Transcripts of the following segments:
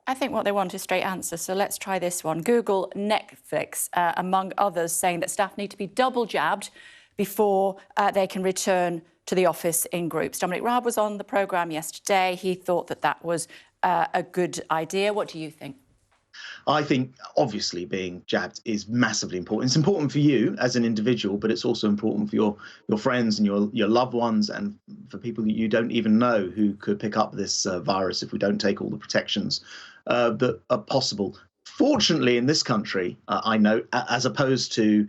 I think what they want is straight answers, so let's try this one. Google, Netflix, among others, saying that staff need to be double jabbed before they can return to the office in groups. Dominic Raab was on the programme yesterday. He thought that that was a good idea. What do you think? I think, obviously, being jabbed is massively important. It's important for you as an individual, but it's also important for your friends and your loved ones, and for people that you don't even know who could pick up this virus if we don't take all the protections that are possible. Fortunately, in this country, I know, as opposed to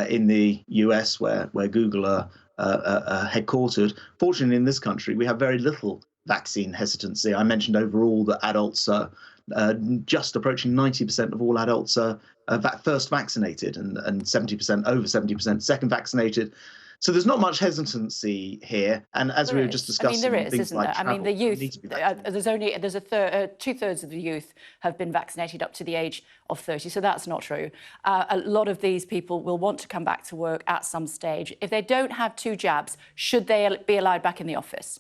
in the US where Google are headquartered, fortunately in this country, we have very little vaccine hesitancy. I mentioned overall that adults are just approaching 90% of all adults are first vaccinated, and 70%, over 70% second vaccinated. So there's not much hesitancy here. And as we were just discussing, there is, things isn't like there? travel, I mean, the youth, there's two-thirds of the youth have been vaccinated up to the age of 30, so that's not true. A lot of these people will want to come back to work at some stage. If they don't have 2 jabs, should they be allowed back in the office?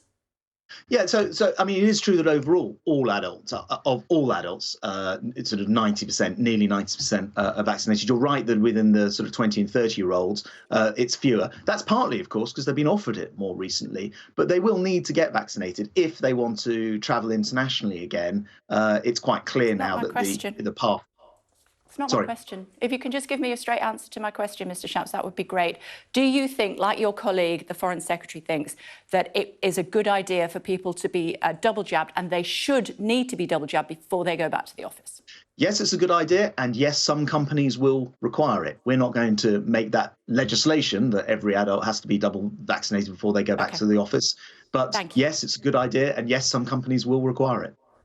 Yeah, so I mean, it is true that overall, all adults, it's sort of 90%, nearly 90% are vaccinated. You're right that within the sort of 20 and 30-year-olds, it's fewer. That's partly, of course, because they've been offered it more recently, but they will need to get vaccinated if they want to travel internationally again. It's quite clear now that the path. It's not my question. If you can just give me a straight answer to my question, Mr. Shapps, that would be great. Do you think, like your colleague, the Foreign Secretary, thinks that it is a good idea for people to be double jabbed, and they should need to be double jabbed before they go back to the office? Yes, it's a good idea. And yes, some companies will require it. We're not going to make that legislation that every adult has to be double vaccinated before they go back to the office. But yes, it's a good idea. And yes, some companies will require it.